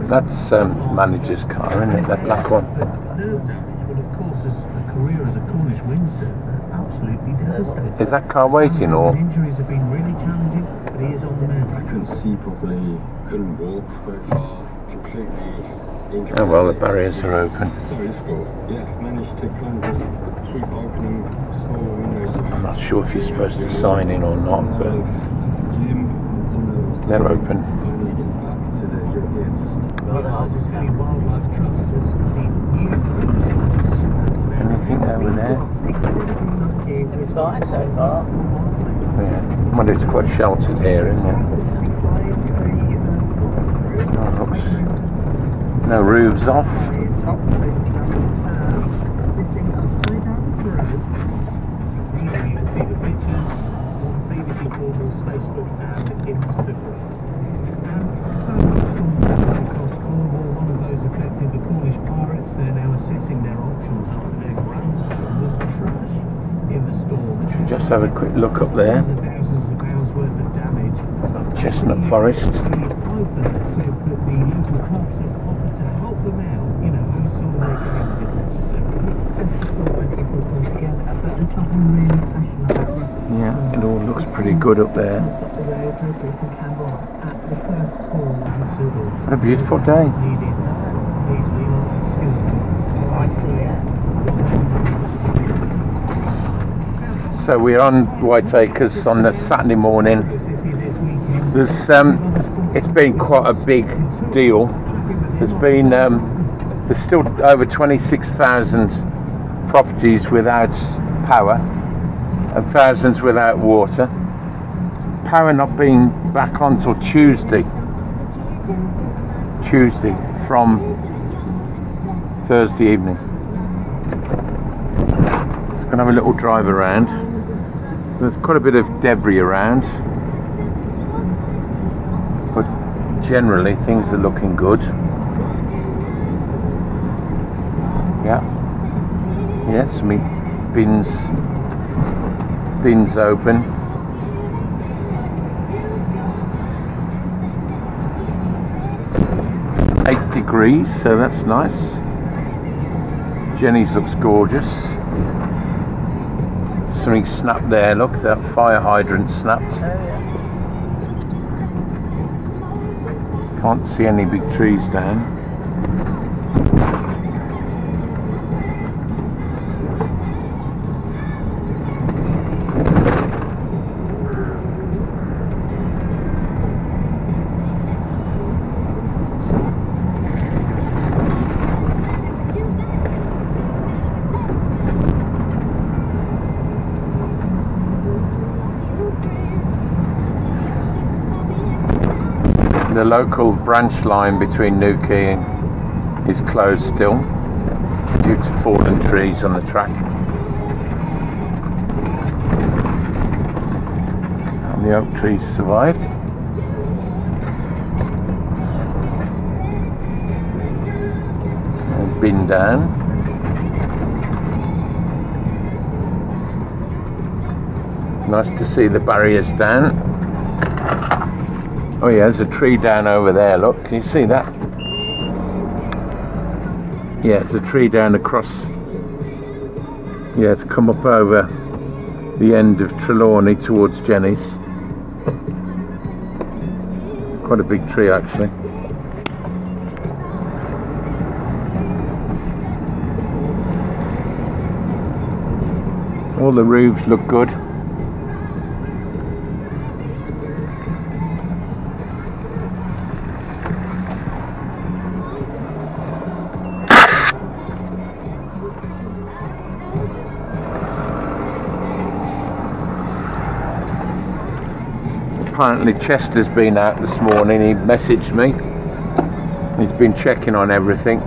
That's manager's car, isn't it? That black one. Nerve damage. Well, of course, as a career as a Cornish windsurfer, absolutely devastating. Is that car waiting or? His injuries have been really challenging, but he is on the mend. I couldn't see properly, couldn't walk very far, completely. Oh well, the barriers are open. Sorry, let's go. Yeah, managed to kind of just sweep opening small windows. I'm not sure if you're supposed to sign in or not, but they're open. City Wildlife Trust has studied huge research. Anything over there? It's fine so far. Yeah. Well, it's quite sheltered here, isn't it? Oh, looks. No roofs off. You can see the pictures on BBC Cornwall's Facebook and Instagram. And so much storm damage across Cornwall. One of those affected the Cornish Pirates. They're now assessing their options after their grandstand was trashed in the storm. Just have a quick look up there. Thousands of pounds worth of damage. Chestnut Forest. Python said that the local cops have offered to help them out, you know, use some of their games if necessary. It's just a sport where people pull together, but there's something really special about rugby. Yeah, it all looks pretty good up there. Up the road, locally from Canberra, at the first call. What a beautiful day. Needed. Please lean on, excuse me. Right fleet. So we're on Whiteacres on the Saturday morning. There's it's been quite a big deal. There's been there's still over 26,000 properties without power and thousands without water. Power not being back on till Tuesday from Thursday evening. Just gonna have a little drive around. There's quite a bit of debris around, but generally things are looking good. Yeah. Yes, me bins open. It's 8 degrees, so that's nice. Jenny's looks gorgeous. Something snapped there, look, that fire hydrant snapped. Oh, yeah. Can't see any big trees down. The local branch line between Newquay is closed still due to fallen trees on the track. And the oak trees survived. And bin down. Nice to see the barriers down. Oh yeah, there's a tree down over there, look, can you see that? Yeah, it's a tree down across, yeah, it's come up over the end of Trelawney towards Jenny's. Quite a big tree actually. All the roofs look good. Apparently Chester's been out this morning, he messaged me. He's been checking on everything.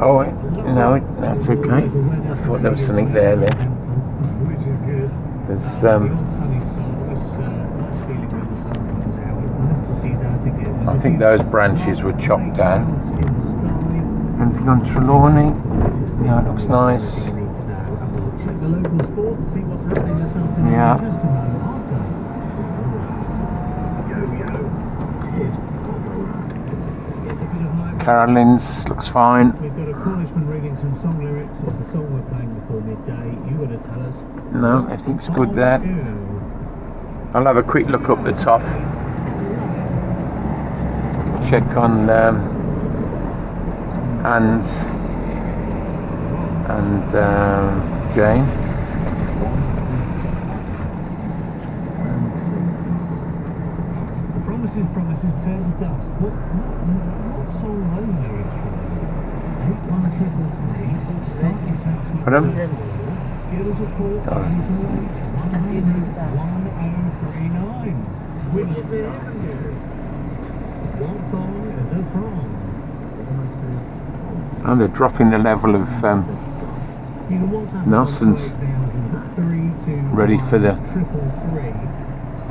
Oh, no, that's okay. I thought there was something there then. There's I think those branches were chopped down. Anything on Trelawney? Yeah, it looks nice. Check the local sport and see what's happening this afternoon. Yeah. Just a moment after. Carolyn's looks fine. We've got a Cornishman reading some song lyrics. It's a song we're playing before midday. You got to tell us. No, everything's good there. I'll have a quick look up the top. Check on Anne's and Jane. Promises turn to dust. What song are those lyrics from? 81333. Start your text with Pardon? Give us a call. 1039. We'd love to hear from you. What song is it from? Oh, they're dropping the level of Nelson's ready for the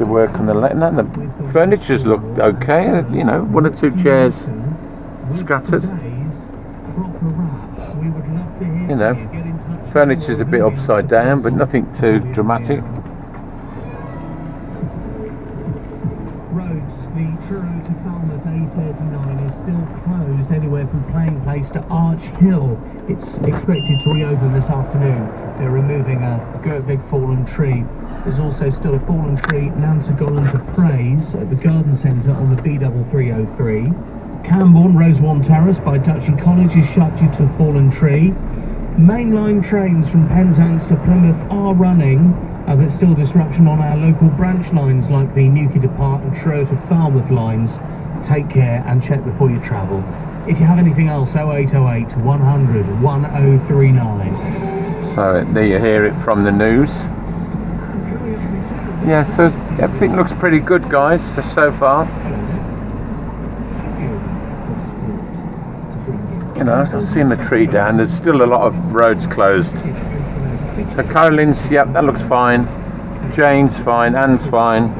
work on the left. No, the furniture's look okay. You know, one or two chairs scattered. You know, furniture's a bit upside down, but nothing too dramatic. Roads, the Truro to Falmouth A39 is still closed anywhere from Plain Place to Arch Hill. It's expected to reopen this afternoon. They're removing a big fallen tree. There's also still a fallen tree Nantagolan to Praise at the Garden Centre on the B3303. Cambourne Rosewarne Terrace by Duchy College is shut due to a fallen tree. Mainline trains from Penzance to Plymouth are running, but still disruption on our local branch lines like the Newquay to Park and Truro to Falmouth lines. Take care and check before you travel. If you have anything else, 0808 100 1039. So there you hear it from the news. Yeah, so everything looks pretty good, guys, so far. You know, I've seen the tree down. There's still a lot of roads closed. So Carolyn's, yep, that looks fine. Jane's fine. Anne's fine.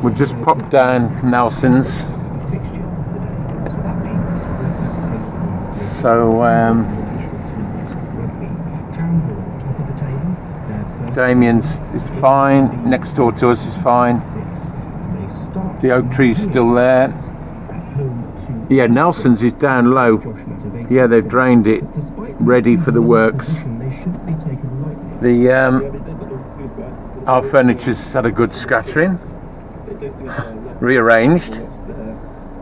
We'll just pop down Nelson's. So Damien's is fine. Next door to us is fine. The oak tree's still there. Yeah, Nelson's is down low. Yeah, they've drained it, ready for the works. The our furniture's had a good scattering, rearranged,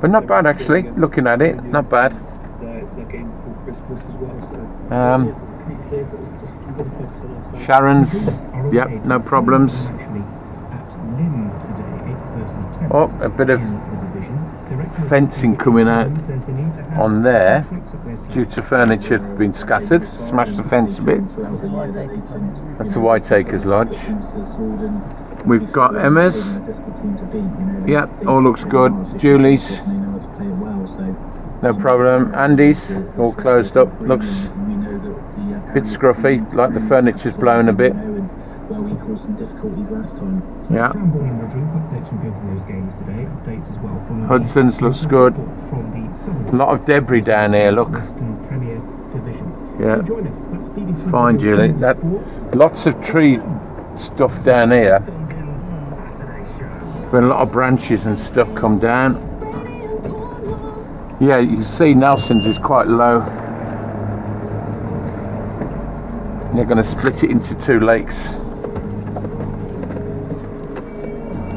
but not bad actually. Looking at it, not bad. Sharon's, yep, no problems. Oh, a bit of fencing coming out on there due to furniture being scattered. Smashed the fence a bit. That's the Whiteacres Lodge. We've got Emma's. Yep, all looks good. Julie's, no problem. Andy's all closed up. Looks a bit scruffy, like the furniture's blown a bit. Yeah. Hudson's looks good. A lot of debris down here, look. Yeah. Fine, Julie. Lots of tree stuff down here. Been a lot of branches and stuff come down. Yeah, you can see Nelson's is quite low. They're going to split it into two lakes.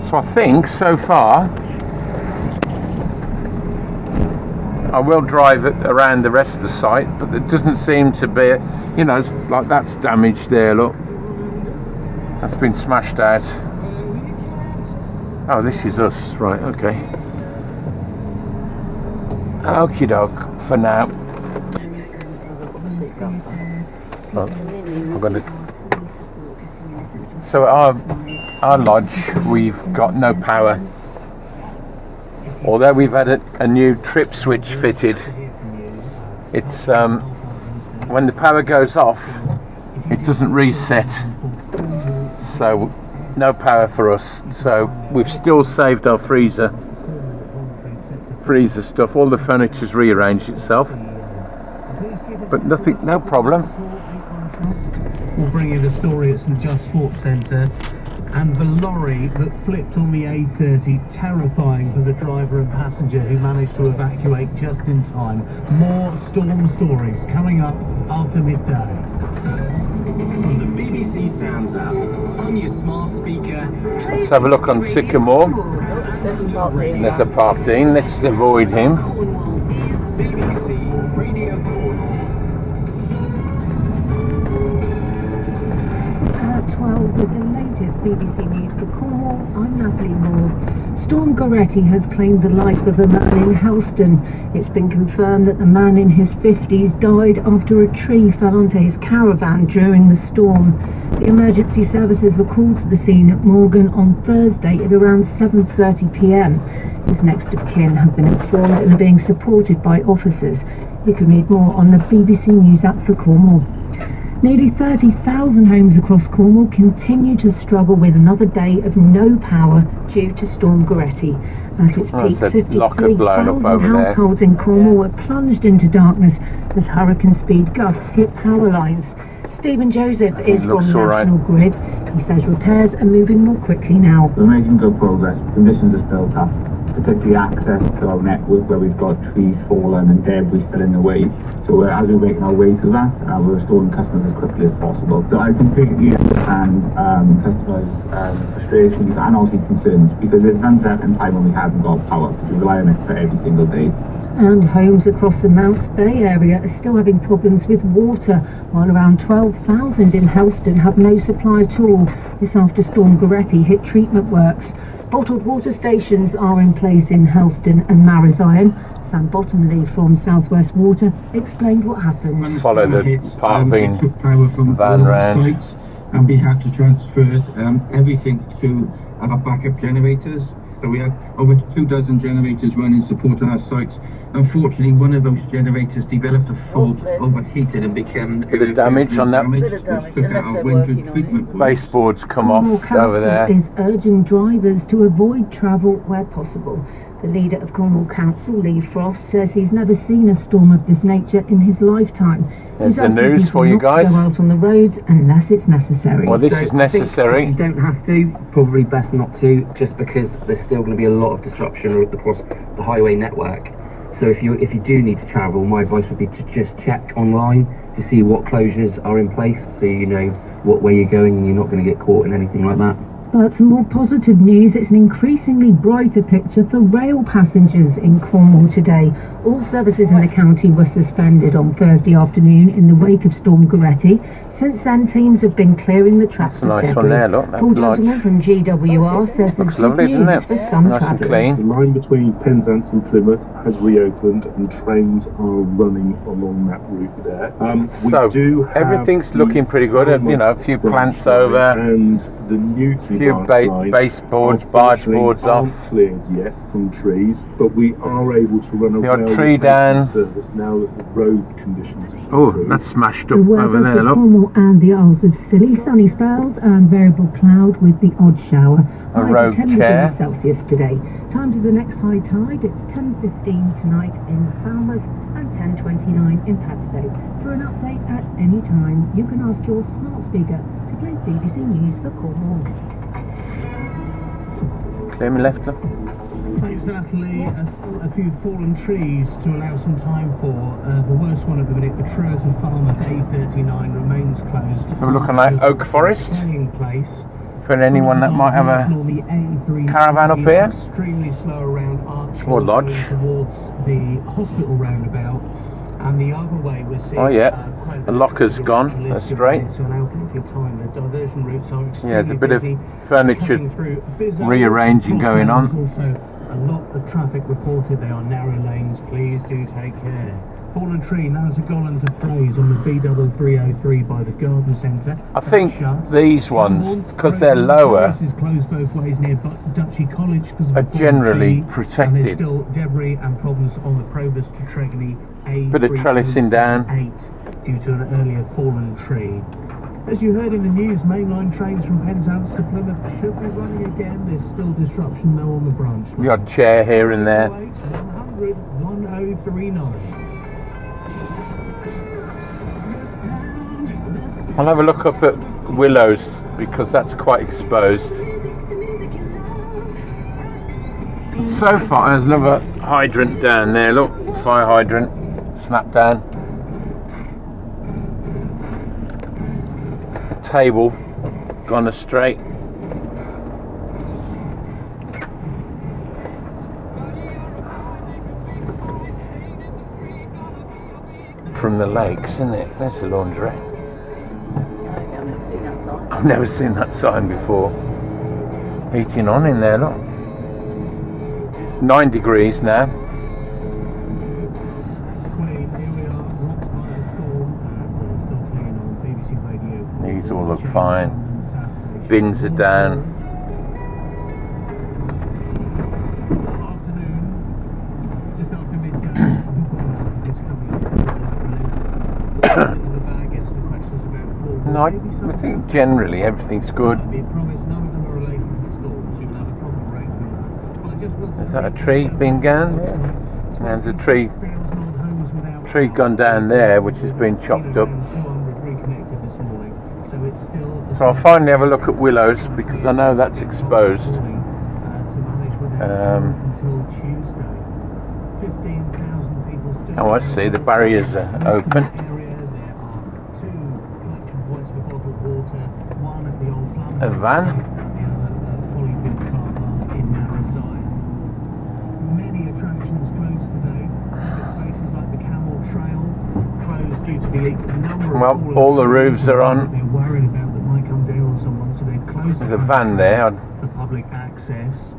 So I think so far I will drive it around the rest of the site, but there doesn't seem to be, you know, like that's damaged there, look. That's been smashed out. Oh, this is us, right, okay. Okie doke for now. Oh, I'm gonna. So at our lodge, we've got no power. Although we've had a new trip switch fitted, it's when the power goes off, it doesn't reset. So no power for us. So we've still saved our freezer stuff. All the furniture's rearranged itself, but nothing, no problem. We'll bring you the story at St Just Sports Centre. and the lorry that flipped on the A30, terrifying for the driver and passenger who managed to evacuate just in time. More storm stories coming up after midday. From the BBC Sounds app, on your smart speaker. Let's have a look on Sycamore. There's a Parkdean. Let's avoid him. BBC Radio Cornwall. 12 with the latest BBC News for Cornwall. I'm Natalie Moore. Storm Goretti has claimed the life of a man in Helston. It's been confirmed that the man in his 50s died after a tree fell onto his caravan during the storm. The emergency services were called to the scene at Morgan on Thursday at around 7:30 p.m. His next of kin have been informed and are being supported by officers. You can read more on the BBC News app for Cornwall. Nearly 30,000 homes across Cornwall continue to struggle with another day of no power due to Storm Goretti. At its peak, 53,000 households in Cornwall were plunged into darkness as hurricane-speed gusts hit power lines. Stephen Joseph is from National Grid. He says repairs are moving more quickly now. We're making good progress. Conditions are still tough, particularly access to our network where we've got trees fallen and debris still in the way. So as we're making our way through that, we're restoring customers as quickly as possible. But I completely understand customers' frustrations and obviously concerns, because it's an uncertain time when we haven't got power. We rely on it for every single day. And homes across the Mounts Bay area are still having problems with water, while around 12,000 in Helston have no supply at all. This after Storm Goretti hit treatment works. Bottled water stations are in place in Helston and Marizion. Sam Bottomley from South West Water explained what happened. Follow the Parkdean took power from van round. sites, and we had to transfer everything to our backup generators. So we had over 24 generators running supporting our sites. Unfortunately, one of those generators developed a fault, overheated and became Bit of damage on that. which took out our winter treatment works. Baseboards come Cornwall off over there. Council is urging drivers to avoid travel where possible. The leader of Cornwall Council, Lee Frost, says he's never seen a storm of this nature in his lifetime. There's He's the asking news people for you not to guys. go out on the roads unless it's necessary. Well, this So is I think necessary. if you don't have to, probably best not to, just because there's still going to be a lot of disruption across the highway network. So if you do need to travel, my advice would be to just check online to see what closures are in place, so you know where you're going and you're not going to get caught in anything like that. But some more positive news, it's an increasingly brighter picture for rail passengers in Cornwall today. All services in the county were suspended on Thursday afternoon in the wake of Storm Goretti. Since then, teams have been clearing the tracks That's a of nice one debris. there, look, that Paul lodge. Gentleman from GWR says there's Looks good lovely, doesn't news it? for some Nice and travellers. clean. The line between Penzance and Plymouth has reopened and trains are running along that route there. We So, do have everything's the looking pretty good. You know, a few branch plants line over, and the Newton few branch line baseboards, barge boards off. aren't cleared yet from trees, but we are able to run a The odd rail tree replacement down. service now that the road conditions have Oh, improved. that's smashed The up weather over there, for look. Cornwall and the Isles of Scilly, sunny spells and variable cloud with the odd shower. A Highs road of 10 chair. degrees Celsius today. Time to the next high tide. It's 10:15 tonight in Falmouth and 10:29 in Padstow. For an update at any time, you can ask your smart speaker to play BBC News for Cornwall. Clear me left, look. Thanks, Natalie. A few fallen trees to allow some time for. The worst one at the minute, the Truro to Falmouth A39 remains closed. Have a look on that oak forest. Playing place. For anyone that might have a caravan up here. Extremely slow around Arch Or lodge. towards the hospital roundabout, and the other way we're seeing. Oh, yeah. quite The locker's gone straight. To allow plenty of time. The diversion routes are extremely Yeah, there's a bit of busy. furniture Cutting through Bizzo, rearranging going on. There's also a lot of traffic reported. They are narrow lanes. Please do take care. Fallen tree, Narragansett to praise on the B303 by the garden centre. I think Shut. these ones, Cornwall, because they're Roseland lower, Terrace is closed both ways near Duchy College because of are the fallen generally tree, protected. And there's still debris and problems on the Probus to Tregony Bit of trellising down. A308 due to an earlier fallen tree. As you heard in the news, mainline trains from Penzance to Plymouth should be running again. There's still disruption though on the branch line. the odd chair here and there. 100 1039. I'll have a look up at Willows because that's quite exposed. So far, there's another hydrant down there. Look, fire hydrant, snap down. Table gone astray. From the lakes, isn't it? There's the laundry. I've never seen that sign before. Heating on in there, look. 9 degrees now. These all look fine. Bins are down. No, I think generally everything's good. Is that a tree being gone? And there's a tree gone down there which has been chopped up. So I'll finally have a look at Willows because I know that's exposed. Oh, I see, the barriers are open. A van. Many attractions closed today. Public spaces like the Camel Trail closed due to the number of well, all the roofs are on. they're worried about that might come down on someone, so they've closed the van there for public access.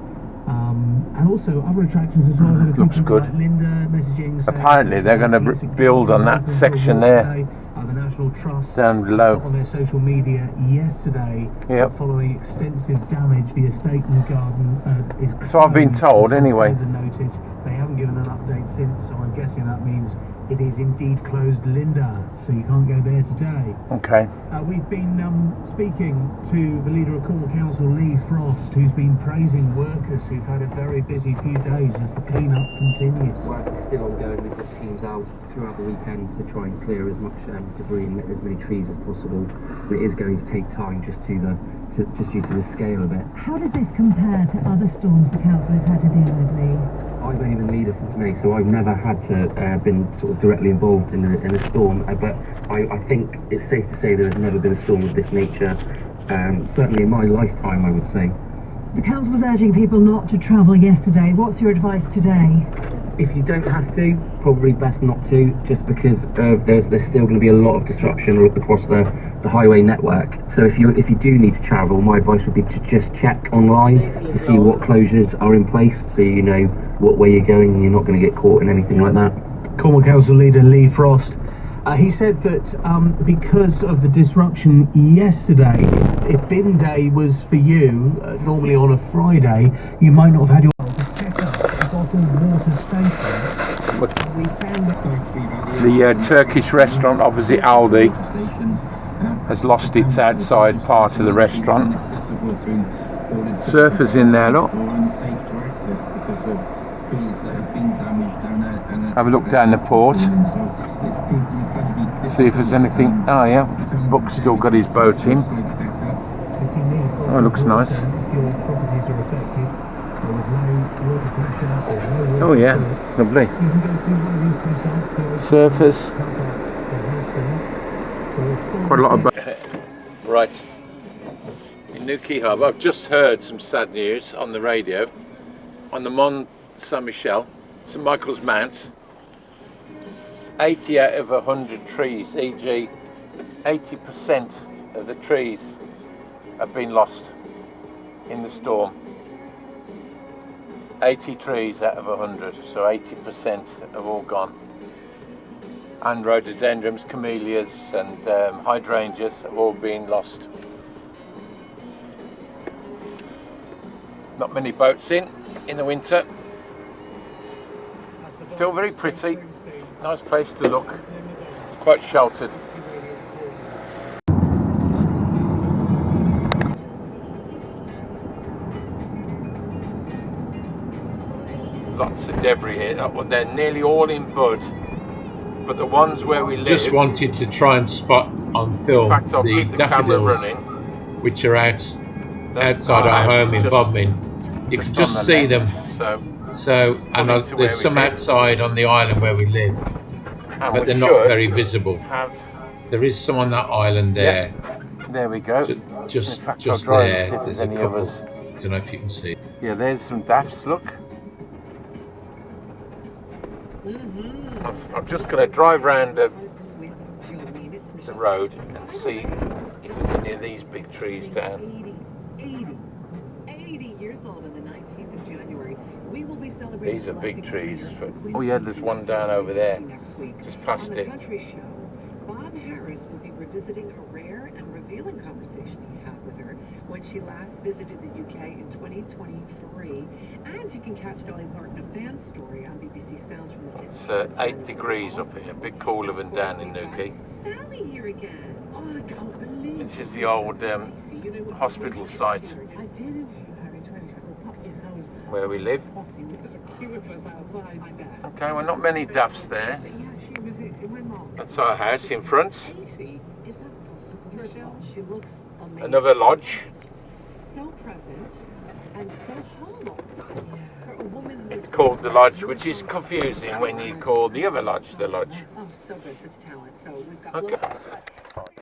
And also other attractions as well. Looks good. Like Linda messaging. Apparently they're going to build on that section there. The National Trust down below on their social media yesterday. Following extensive damage, the estate and garden is closed. So I've been told anyway. The notice. They haven't given an update since, so I'm guessing that means it is indeed closed, Linda. So you can't go there today. Okay. We've been speaking to the leader of Cornwall Council, Lee Frost, who's been praising workers who've had a very busy few days as the clean-up continues. Work is still ongoing. We've got teams out throughout the weekend to try and clear as much debris and as many trees as possible. But it is going to take time just due to the scale of it. How does this compare to other storms the council has had to deal with, Lee? I've only been leader since May, so I've never had to been sort of directly involved in a storm. But I think it's safe to say there has never been a storm of this nature, certainly in my lifetime, I would say. The council was urging people not to travel yesterday. What's your advice today? If you don't have to, probably best not to, just because there's still going to be a lot of disruption across the highway network. So if you do need to travel, my advice would be to just check online to see what closures are in place, so you know what way you're going and you're not going to get caught in anything like that. Cornwall Council leader Lee Frost. He said that because of the disruption yesterday, if bin day was for you, normally on a Friday, you might not have had your to set up bottled water stations. We found the Turkish restaurant opposite Aldi has lost its outside part of the restaurant. Surfers in there, look. Have a look down the port. See if there's anything. Oh yeah, Buck's still got his boat in. Oh, it looks nice. Oh yeah, lovely. Surfers. Quite a lot of boats. Right. In Newquay Harbour, I've just heard some sad news on the radio. On the Mont Saint-Michel, St Michael's Mount, 80 out of 100 trees, e.g. 80% of the trees have been lost in the storm. 80 trees out of 100, so 80% have all gone. And rhododendrons, camellias and hydrangeas have all been lost. Not many boats in the winter. Still very pretty, nice place to look, quite sheltered. Lots of debris here. They're nearly all in bud, but the ones where we live... Just wanted to try and spot on film in fact, I'll the keep the camera daffodils running. which are outside our home in Bodmin. You can just see them. So, and there's some outside on the island where we live, but they're not very visible. There is some on that island there. There we go. Just there. There's a couple. I don't know if you can see. Yeah, there's some daffs, look. I'm just going to drive round the road and see if there's any of these big trees down. 80 years old on the 19th of January. We will be celebrating. These are big trees. Oh yeah, there's one down over there, just past it. Bob Harris will be revisiting a rare and revealing conversation he had with her when she last visited the UK in 2023. And you can catch Dolly Parton, a fan story, on BBC Sounds from the 50s. It's 8 degrees up here, a bit cooler than down in Newquay. Sally here again. Oh, I can't believe it. This is the old hospital site where we live. Okay, well, not many daffs there. That's our house in front. Another lodge. So present and so hollow. It's called the lodge, which is confusing when you call the other lodge the lodge. Oh, so good, such talent. So we've got okay.